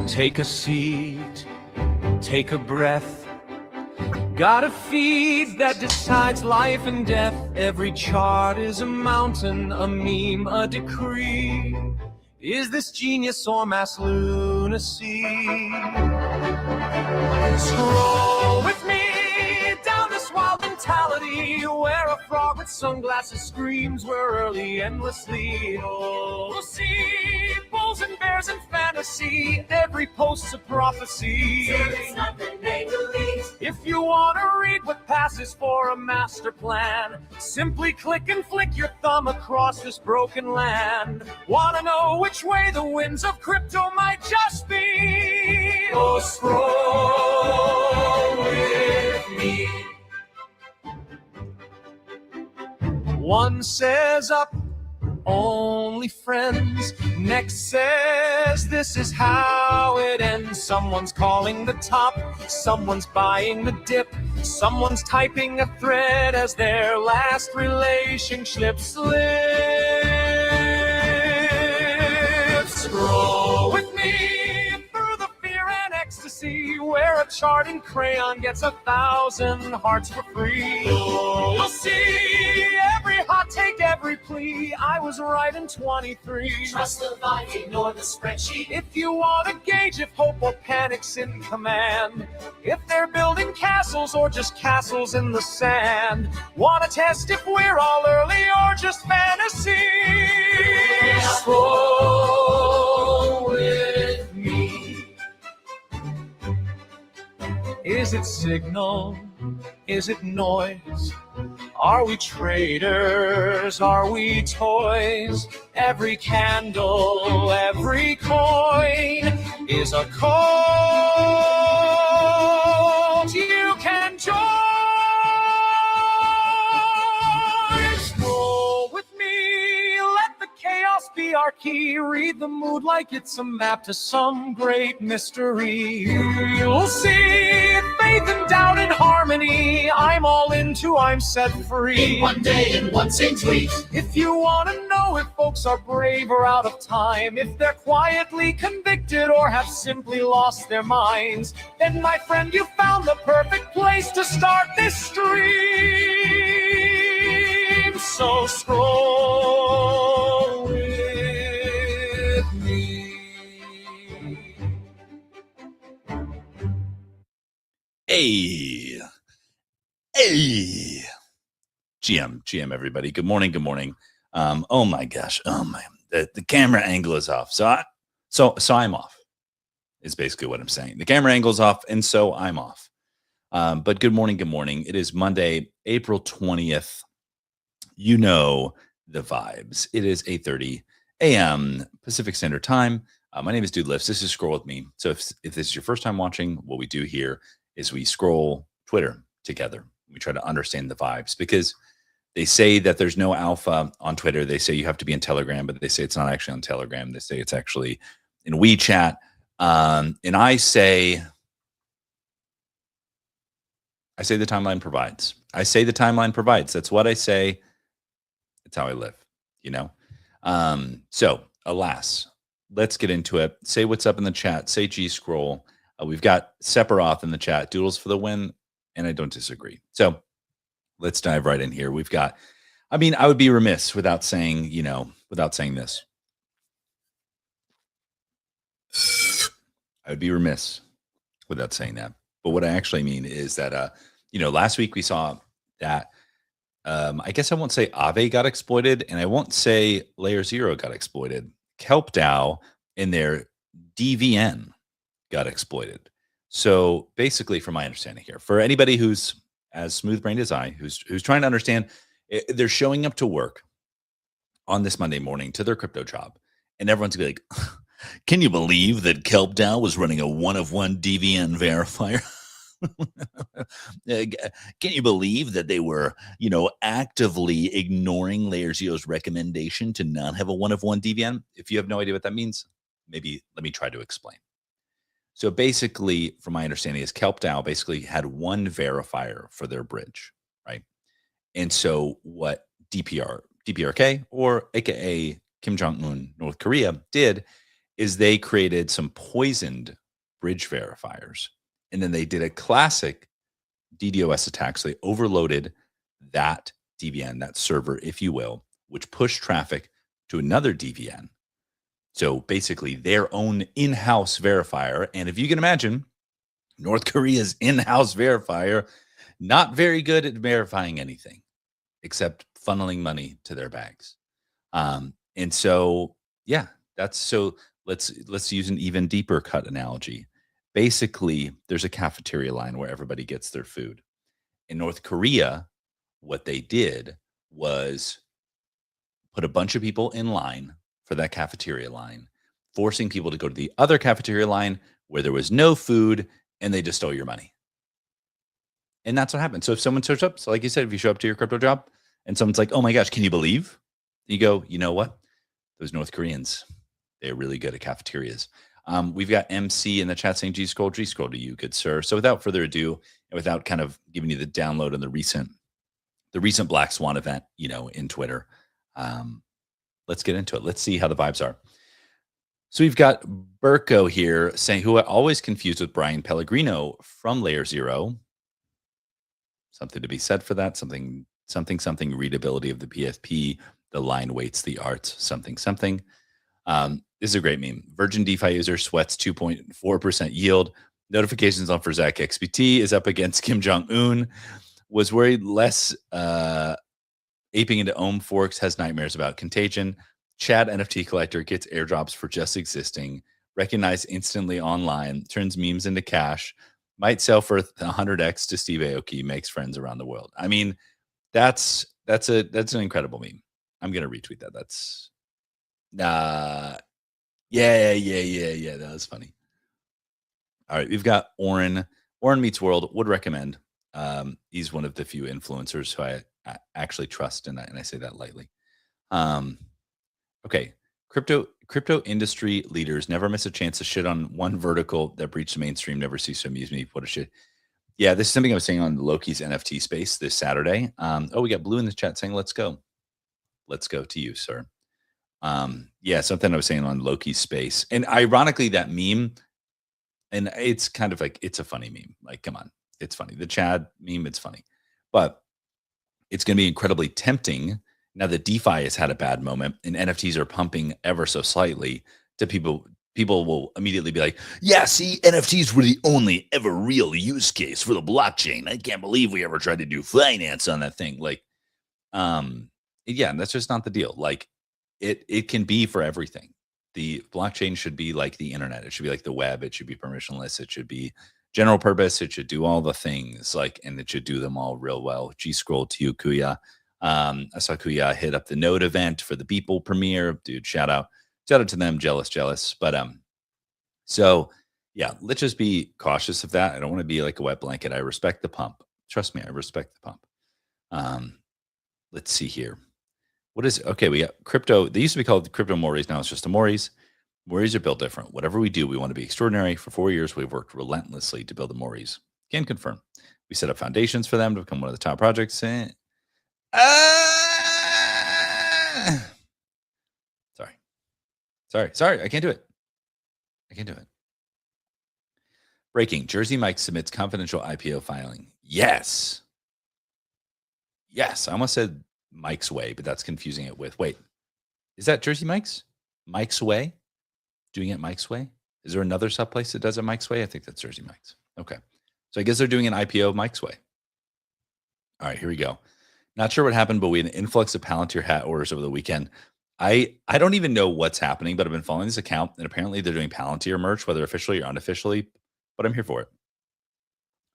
Take a seat, take a breath. Got a feed that decides life and death. Every chart is a mountain, a meme, a decree. Is this genius or mass lunacy? Scroll with me down this wild mentality, where a frog with sunglasses screams we're early endlessly. Oh, we'll see bulls and bears and fantasy. Every post's a prophecy. It's nothing make-believe. If you want to read what passes for a master plan, simply click and flick your thumb across this broken land. Want to know which way the winds of crypto might just be? Oh, scroll with me. One says up, only friends. Next says this is how it ends. Someone's calling the top, someone's buying the dip, someone's typing a thread as their last relationship slips. Scroll with me through the fear and ecstasy, where a chart in crayon gets 1,000 hearts for free. You'll see every hot take, every plea. I was right in 23. Trust the vibe, ignore the spreadsheet. If you want to gauge if hope or panic's in command, if they're building castles or just castles in the sand, want to test if we're all early or just fantasy? Scroll with me. Is it signal? Is it noise? Are we traders? Are we toys? Every candle, every coin is a cult you can join. Scroll with me, let the chaos be our key. Read the mood like it's a map to some great mystery. You'll see faith and doubt and harmony. I'm all into, I'm set free. In one day, in one same tweet. If you want to know if folks are brave or out of time, if they're quietly convicted or have simply lost their minds, then my friend, you found the perfect place to start this stream. So scroll with me. Hey, GM, everybody. Good morning. Oh my gosh. Oh my, the camera angle is off. So I'm off. Is basically what I'm saying. The camera angle's off, and so I'm off. But good morning. It is Monday, April 20th. You know the vibes. It is 8:30 a.m. Pacific Standard Time. My name is Dude Lifts. This is Scroll With Me. So if this is your first time watching, what we do here is we scroll Twitter together. We try to understand the vibes, because they say that there's no alpha on Twitter. They say you have to be in Telegram, but they say it's not actually on Telegram. They say it's actually in WeChat. And I say the timeline provides. That's what I say. It's how I live, you know? So alas, let's get into it. Say what's up in the chat. Say G Scroll. We've got Sephiroth in the chat. Doodles for the win. And I don't disagree. So let's dive right in here. We've got, I would be remiss without saying this. I would be remiss without saying that. But what I actually mean is that, last week we saw that, I guess I won't say Aave got exploited, and I won't say Layer Zero got exploited. Kelp DAO in their DVN got exploited. So basically, from my understanding here, for anybody who's as smooth-brained as I, who's trying to understand, they're showing up to work on this Monday morning to their crypto job, and everyone's gonna be like, can you believe that Kelp DAO was running a one-of-one DVN verifier? Can you believe that they were, actively ignoring Layer Zero's recommendation to not have a one-of-one DVN? If you have no idea what that means, maybe let me try to explain. So basically, from my understanding, is Kelp DAO basically had one verifier for their bridge, right? And so what DPRK, or AKA Kim Jong-un, North Korea, did is they created some poisoned bridge verifiers. And then they did a classic DDoS attack. So they overloaded that DVN, that server, if you will, which pushed traffic to another DVN. So basically their own in-house verifier. And if you can imagine, North Korea's in-house verifier, not very good at verifying anything except funneling money to their bags. And so, yeah, that's so let's use an even deeper cut analogy. Basically, there's a cafeteria line where everybody gets their food. In North Korea, what they did was put a bunch of people in line for that cafeteria line, forcing people to go to the other cafeteria line where there was no food, and they just stole your money. And that's what happened. So if someone shows up, so like you said, if you show up to your crypto job and someone's like, oh my gosh, can you believe? You go, you know what? Those North Koreans, they're really good at cafeterias. We've got MC in the chat saying G scroll to you, good sir. So without further ado, and without kind of giving you the download on the recent Black Swan event, in Twitter, let's get into it. Let's see how the vibes are. So we've got Burko here saying, who I always confused with Brian Pellegrino from Layer Zero. Something to be said for that. Something readability of the PFP. The line weights the arts. Something. This is a great meme. Virgin DeFi user sweats 2.4% yield. Notifications on for Zach XBT is up against Kim Jong-un. Was worried less aping into Ohm forks. Has nightmares about contagion. Chad NFT collector gets airdrops for just existing. Recognized instantly online. Turns memes into cash. Might sell for 100x to Steve Aoki. Makes friends around the world. I mean, that's an incredible meme. I'm gonna retweet that. That's yeah. That was funny. All right, we've got Oren Meets World. Would recommend. He's one of the few influencers who I actually trust, and I say that lightly. Okay, crypto industry leaders never miss a chance to shit on one vertical that breached the mainstream. Never cease to amuse me. What a shit. Yeah, this is something I was saying on Loki's NFT space this Saturday. We got Blue in the chat saying, let's go. Let's go to you, sir. Yeah, something I was saying on Loki's space. And ironically, that meme, and it's kind of like, it's a funny meme. Like, come on, it's funny. The Chad meme, it's funny. But it's going to be incredibly tempting now that DeFi has had a bad moment and NFTs are pumping ever so slightly to people. People will immediately be like, yeah, see, NFTs were the only ever real use case for the blockchain. I can't believe we ever tried to do finance on that thing. Like, yeah, that's just not the deal. Like, it can be for everything. The blockchain should be like the internet. It should be like the web. It should be permissionless. It should be general purpose. It should do all the things, like, and it should do them all real well. G scroll to you, Kuya. I saw Kuya hit up the Node event for the Beeple premiere. Dude, shout out to them. Jealous. But so yeah, let's just be cautious of that. I don't want to be like a wet blanket. I respect the pump. Trust me, I respect the pump. Let's see here. What is okay? We got crypto. They used to be called crypto Mories. Now it's just a Mories. Mories are built different. Whatever we do, we want to be extraordinary. For 4 years, we've worked relentlessly to build the Mories. Can confirm. We set up foundations for them to become one of the top projects. Sorry. I can't do it. Breaking. Jersey Mike submits confidential IPO filing. Yes. I almost said Mike's Way, but that's confusing it with, wait, is that Jersey Mike's? Mike's Way? Doing it Mike's Way? Is there another sub place that does it Mike's Way? I think that's Jersey Mike's. Okay. So I guess they're doing an IPO Mike's Way. All right, here we go. Not sure what happened, but we had an influx of Palantir hat orders over the weekend. I don't even know what's happening, but I've been following this account, and apparently they're doing Palantir merch, whether officially or unofficially, but I'm here for it.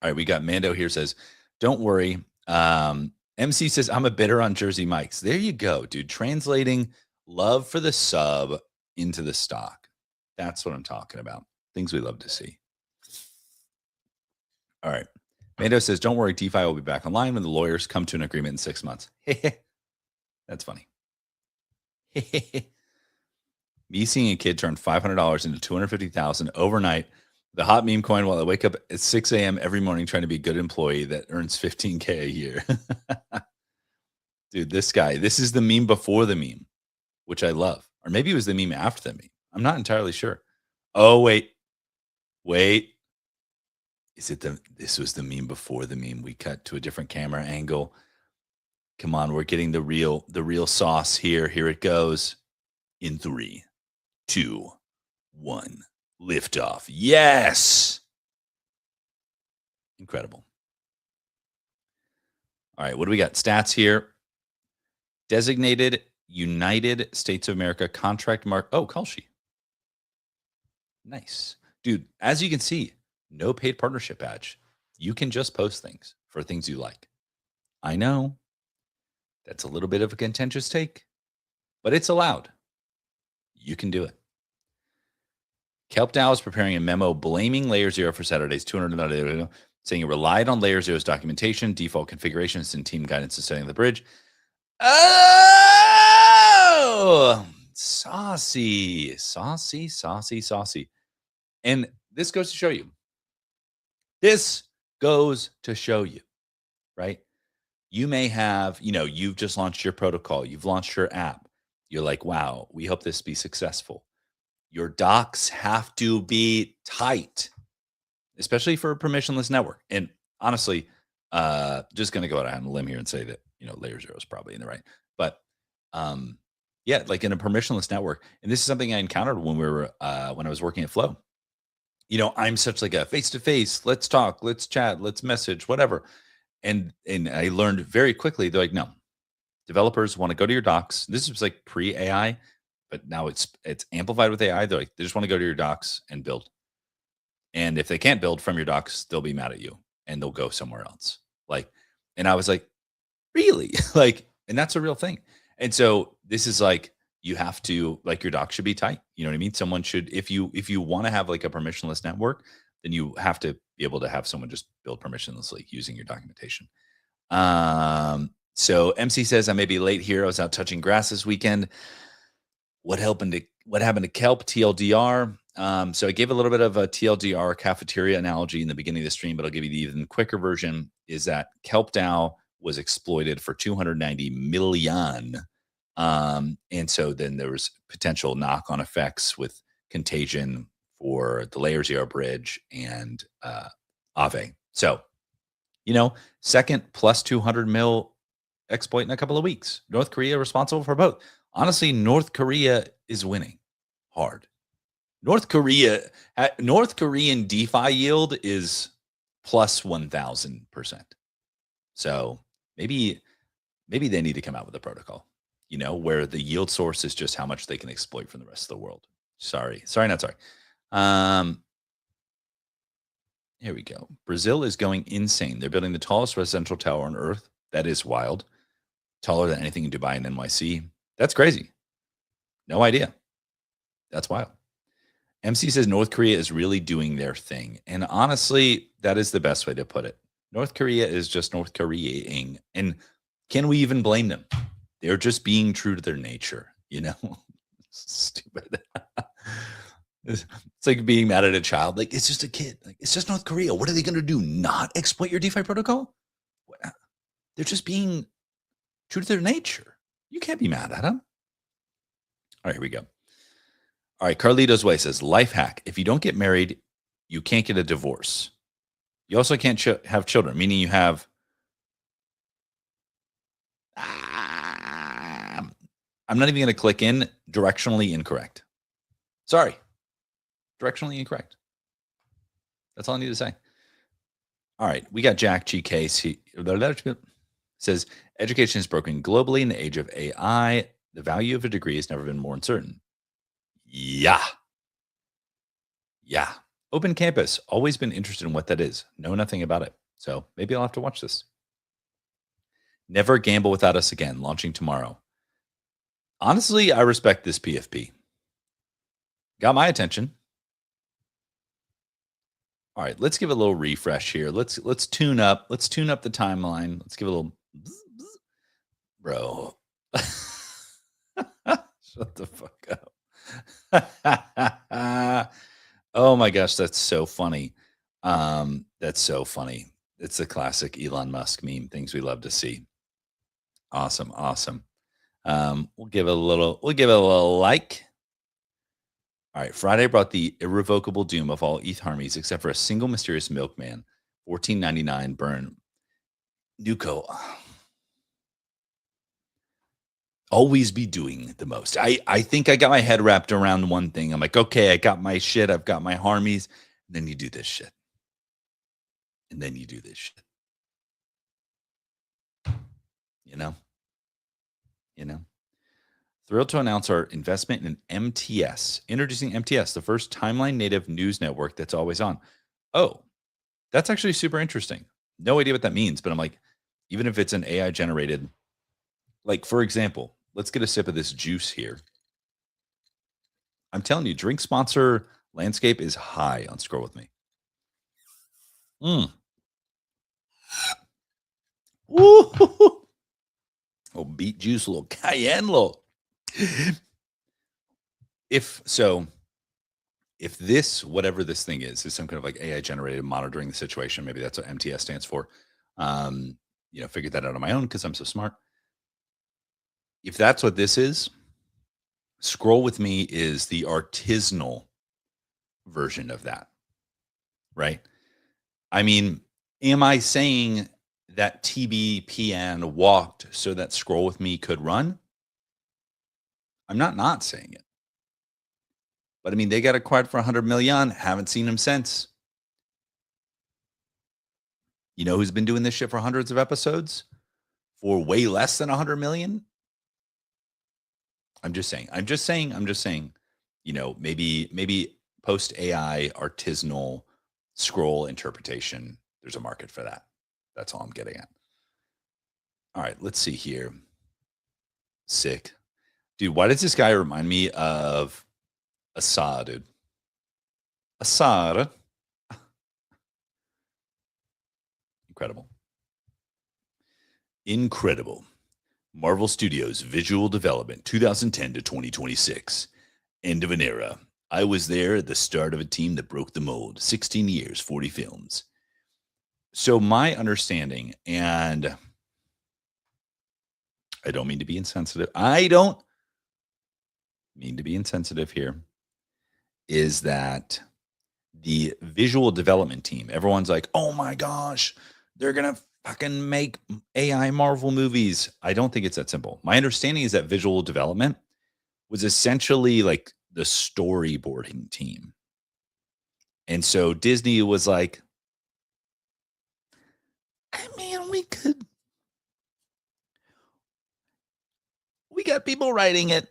All right, we got Mando here says, don't worry. MC says, I'm a bidder on Jersey Mike's. There you go, dude. Translating love for the sub into the stock. That's what I'm talking about. Things we love to see. All right. Mando says, don't worry, DeFi will be back online when the lawyers come to an agreement in 6 months. That's funny. Me seeing a kid turn $500 into $250,000 overnight, the hot meme coin, while I wake up at 6 a.m. every morning trying to be a good employee that earns $15K a year. Dude, this is the meme before the meme, which I love. Or maybe it was the meme after the meme. I'm not entirely sure. Oh, wait. Is it this was the meme before the meme? We cut to a different camera angle. Come on, we're getting the real sauce here. Here it goes. In 3, 2, 1. Liftoff. Yes. Incredible. All right, what do we got? Stats here. Designated United States of America contract mark. Oh, Kalshi. Nice. Dude, as you can see, no paid partnership badge. You can just post things for things you like. I know that's a little bit of a contentious take, but it's allowed. You can do it. KelpDAO is preparing a memo blaming Layer Zero for Saturday's 200, saying it relied on Layer Zero's documentation, default configurations, and team guidance to setting the bridge. Oh, saucy. And this goes to show you. Right? You may have, you've just launched your protocol. You've launched your app. You're like, wow, we hope this be successful. Your docs have to be tight, especially for a permissionless network. And honestly, just going to go out on a limb here and say that, Layer Zero is probably in the right. But yeah, like in a permissionless network, and this is something I encountered when when I was working at Flow. I'm such like a face-to-face, let's talk, let's chat, let's message, whatever. And I learned very quickly, they're like, no, developers want to go to your docs. This was like pre-AI, but now it's amplified with AI. They're like, they just want to go to your docs and build. And if they can't build from your docs, they'll be mad at you and they'll go somewhere else. And I was like, really? And that's a real thing. And so this is like, you have to, your docs should be tight. You know what I mean? Someone should, if you want to have like a permissionless network, then you have to be able to have someone just build permissionlessly using your documentation. So MC says, I may be late here. I was out touching grass this weekend. What happened to Kelp TLDR? So I gave a little bit of a TLDR cafeteria analogy in the beginning of the stream, but I'll give you the even quicker version is that KelpDAO was exploited for 290 million. And so then there was potential knock-on effects with contagion for the Layer Zero bridge and Aave. So, second plus 200 mil exploit in a couple of weeks. North Korea responsible for both. Honestly, North Korea is winning hard. North Korean DeFi yield is plus 1,000%. So maybe they need to come out with a protocol, where the yield source is just how much they can exploit from the rest of the world. Sorry, not sorry. Here we go. Brazil is going insane. They're building the tallest residential tower on Earth. That is wild. Taller than anything in Dubai and NYC. That's crazy. No idea. That's wild. MC says North Korea is really doing their thing. And honestly, that is the best way to put it. North Korea is just North Koreaing. And can we even blame them? They're just being true to their nature, Stupid. It's like being mad at a child. Like, it's just a kid. Like, it's just North Korea. What are they going to do? Not exploit your DeFi protocol? They're just being true to their nature. You can't be mad at them. All right, here we go. All right, Carlito's Way says, life hack. If you don't get married, you can't get a divorce. You also can't have children, meaning you have... I'm not even going to click in. Directionally incorrect. Sorry. Directionally incorrect. That's all I need to say. All right. We got Jack GK. Says, education is broken globally in the age of AI. The value of a degree has never been more uncertain. Yeah. Open campus. Always been interested in what that is. Know nothing about it. So maybe I'll have to watch this. Never gamble without us again. Launching tomorrow. Honestly, I respect this PFP. Got my attention. All right, let's give it a little refresh here. Let's tune up. Let's tune up the timeline. Let's give it a little bro. Shut the fuck up. Oh my gosh, that's so funny. That's so funny. It's a classic Elon Musk meme, things we love to see. Awesome. We'll give it a little like. All right. Friday brought the irrevocable doom of all ETH harmies except for a single mysterious milkman. 14.99 burn. Nuko. Always be doing the most. I think I got my head wrapped around one thing. I'm like, okay, I got my shit. I've got my harmies. And then you do this shit. And then you do this shit. You know? Thrilled to announce our investment in MTS. Introducing MTS, the first timeline native news network that's always on. Oh, that's actually super interesting. No idea what that means, but I'm like, even if it's an AI generated, like, for example, let's get a sip of this juice here. I'm telling you, drink sponsor landscape is high on Scroll With Me. Woo! Oh, beet juice, a little cayenne, little. If this, whatever this thing is some kind of like AI generated monitoring the situation, maybe that's what MTS stands for. Figured that out on my own because I'm so smart. If that's what this is, Scroll With Me is the artisanal version of that, right? I mean, am I saying that TBPN walked so that Scroll With Me could run? I'm not saying it. But I mean, they got acquired for 100 million. Haven't seen him since. You know who's been doing this shit for hundreds of episodes for way less than 100 million? I'm just saying, maybe post AI artisanal scroll interpretation. There's a market for that. That's all I'm getting at. All right, let's see here. Sick. Dude, why does this guy remind me of Assad, dude? Assad. Incredible. Marvel Studios Visual Development 2010 to 2026. End of an era. I was there at the start of a team that broke the mold. 16 years, 40 films. So my understanding, and I don't mean to be insensitive. Here, is that the visual development team, everyone's like, oh my gosh, they're going to fucking make AI Marvel movies. I don't think it's that simple. My understanding is that visual development was essentially like the storyboarding team. And so Disney was like, I mean, we got people writing it,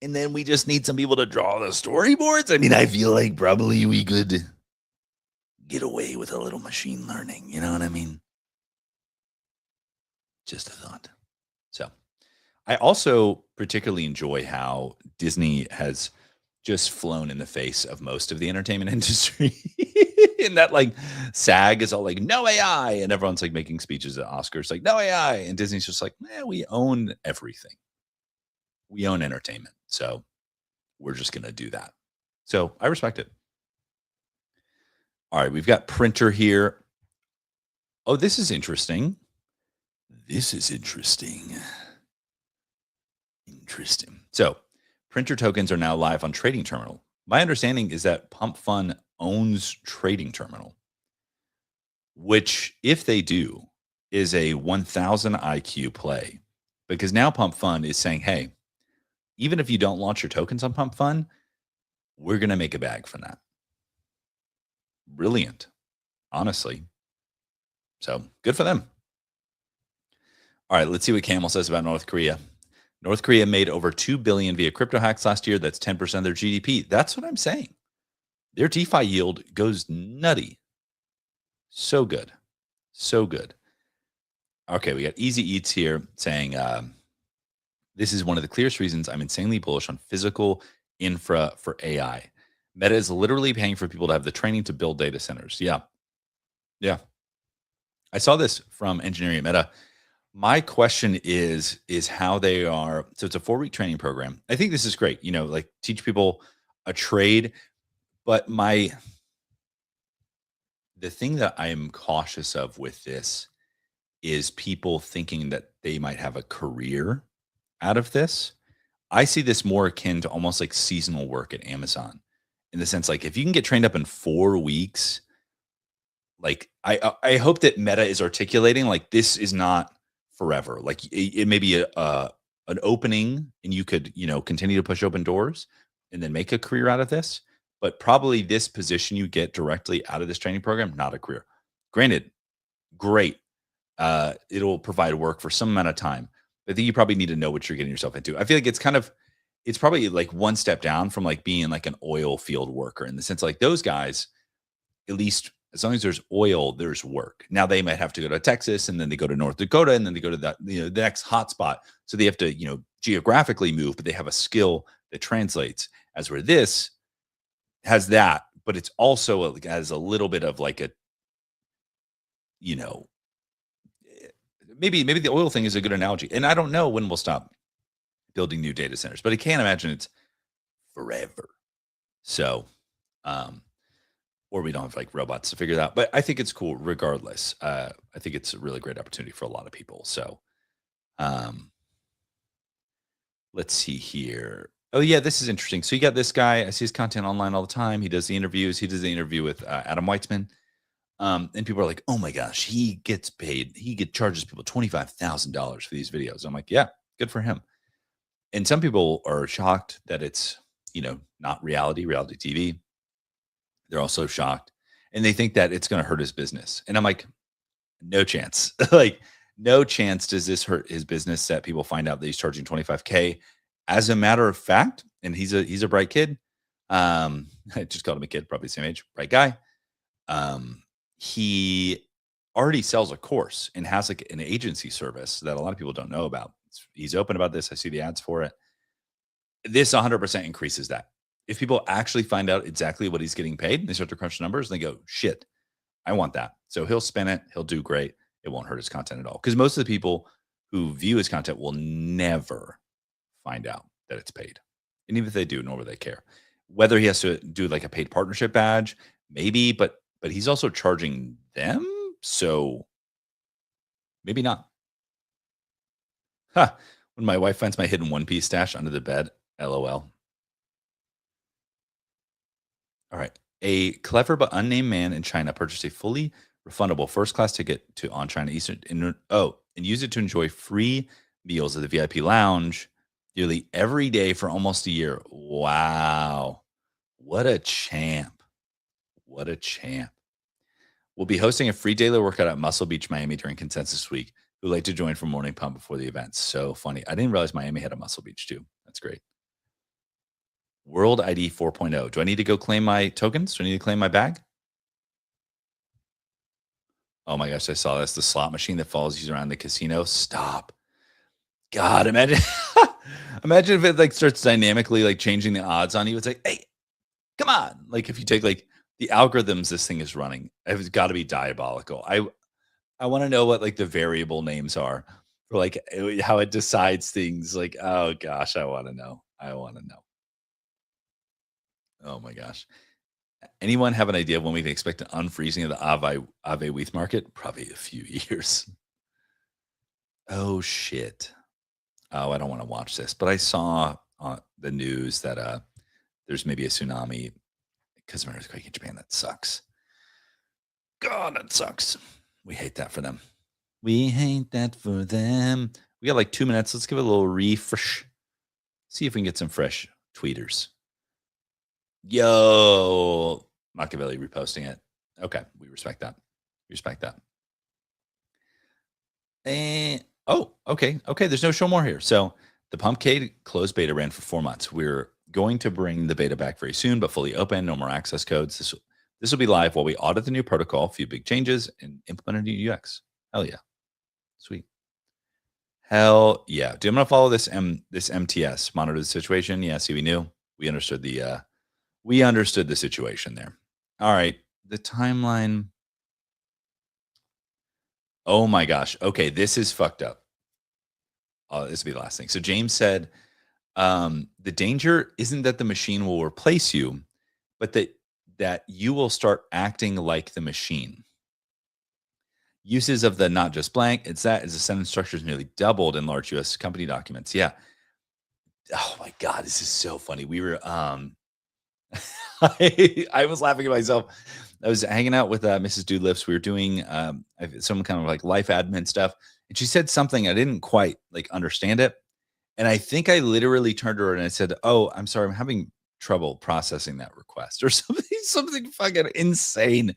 and then we just need some people to draw the storyboards. I mean, I feel like probably we could get away with a little machine learning. You know what I mean? Just a thought. So I also particularly enjoy how Disney has just flown in the face of most of the entertainment industry. In that, like, SAG is all like, no AI. And everyone's like making speeches at Oscars like, no AI. And Disney's just like, we own everything. We own entertainment. So we're just going to do that. So I respect it. All right. We've got Printer here. Oh, this is interesting. Interesting. So Printer tokens are now live on Trading Terminal. My understanding is that Pump Fund owns Trading Terminal, which, if they do, is a 1,000 IQ play, because now Pump Fund is saying, hey, even if you don't launch your tokens on Pump Fund, we're going to make a bag from that. Brilliant, honestly. So good for them. All right, let's see what Camel says about North Korea. North Korea made over $2 billion via crypto hacks last year. That's 10% of their GDP. That's what I'm saying. Their DeFi yield goes nutty. So good. So good. Okay, we got Easy Eats here saying, this is one of the clearest reasons I'm insanely bullish on physical infra for AI. Meta is literally paying for people to have the training to build data centers. Yeah. I saw this from Engineering at Meta. My question is how they are. So it's a 4-week training program. I think this is great. Like, teach people a trade. But the thing that I am cautious of with this is people thinking that they might have a career out of this. I see this more akin to almost like seasonal work at Amazon. in the sense like if you can get trained up in 4 weeks, like I hope that Meta is articulating like this is not forever. Like it may be an opening and you could, continue to push open doors and then make a career out of this. But probably this position you get directly out of this training program, not a career. Granted, great. It'll provide work for some amount of time. But I think you probably need to know what you're getting yourself into. I feel like it's probably like one step down from like being like an oil field worker in the sense like those guys, at least as long as there's oil, there's work. Now they might have to go to Texas and then they go to North Dakota and then they go to the next hot spot. So they have to, geographically move, but they have a skill that translates. As where this has that, but it's also has a little bit of like a, maybe the oil thing is a good analogy. And I don't know when we'll stop building new data centers, but I can't imagine it's forever. So, or we don't have like robots to figure that out. But I think it's cool regardless. I think it's a really great opportunity for a lot of people. So let's see here. Oh yeah, this is interesting. So you got this guy. I see his content online all the time. He does the interviews. He does the interview with Adam Weitzman. And people are like, oh my gosh, he gets paid. Charges people $25,000 for these videos. I'm like, yeah, good for him. And some people are shocked that it's, not reality TV. They're also shocked and they think that it's going to hurt his business. And I'm like, no chance. Like, no chance does this hurt his business that people find out that he's charging $25K. As a matter of fact, and he's a bright kid. I just called him a kid, probably the same age, bright guy. He already sells a course and has like an agency service that a lot of people don't know about. He's open about this. I see the ads for it. This 100% increases that. If people actually find out exactly what he's getting paid, they start to crunch numbers and they go, shit, I want that. So he'll spin it. He'll do great. It won't hurt his content at all. Because most of the people who view his content will never find out that it's paid. And even if they do, nor will they care. Whether he has to do like a paid partnership badge, maybe, but he's also charging them. So maybe not. Huh. When my wife finds my hidden One Piece stash under the bed, LOL. All right. A clever but unnamed man in China purchased a fully refundable first-class ticket to on China Eastern and used it to enjoy free meals at the VIP lounge nearly every day for almost a year. Wow. What a champ. What a champ. We'll be hosting a free daily workout at Muscle Beach, Miami during Consensus Week. Who'd like to join for morning pump before the event? So funny. I didn't realize Miami had a Muscle Beach too. That's great. World ID 4.0. Do I need to go claim my tokens? Do I need to claim my bag? Oh my gosh, I saw this. The slot machine that follows you around the casino. Stop. God, imagine imagine if it like starts dynamically like changing the odds on you. It's like, hey, come on. Like if you take like the algorithms this thing is running, it's got to be diabolical. I want to know what like the variable names are for like how it decides things. Like, oh gosh, I want to know. Oh my gosh. Anyone have an idea of when we can expect an unfreezing of the Ave wheat market? Probably a few years. Oh shit. Oh, I don't want to watch this, but I saw on the news that there's maybe a tsunami because of an earthquake in Japan. That sucks. God, that sucks. We hate that for them. We hate that for them. We got like 2 minutes. Let's give it a little refresh. See if we can get some fresh tweeters. Yo, Machiavelli reposting it. Okay, we respect that. And okay. There's no show more here. So the Pumpkade closed beta ran for 4 months. We're going to bring the beta back very soon, but fully open. No more access codes. This will be live while we audit the new protocol, a few big changes, and implement a new UX. Hell yeah, sweet. Hell yeah, dude. I'm gonna follow this MTS monitor the situation. Yeah, see, we knew. We understood the situation there. All right, the timeline. Oh my gosh. Okay, this is fucked up. Oh, this will be the last thing. So James said, the danger isn't that the machine will replace you, but that you will start acting like the machine. Uses of the not just blank, it's that as the sentence structure is nearly doubled in large US company documents. Yeah. Oh my God, this is so funny. We were I was laughing at myself. I was hanging out with Mrs. Doodlifts. We were doing some kind of like life admin stuff, and she said something I didn't quite like understand it. And I think I literally turned to her and I said, "Oh, I'm sorry, I'm having trouble processing that request," or something fucking insane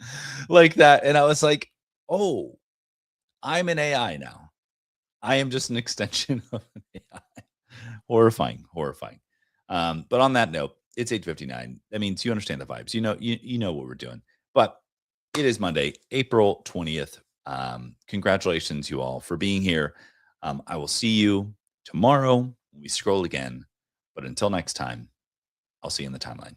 like that. And I was like, "Oh, I'm an AI now. I am just an extension of an AI." Horrifying, horrifying. But on that note, it's 8:59. That means you understand the vibes. You know what we're doing. But it is Monday, April 20th. Congratulations, you all, for being here. I will see you tomorrow when we scroll again. But until next time, I'll see you in the timeline.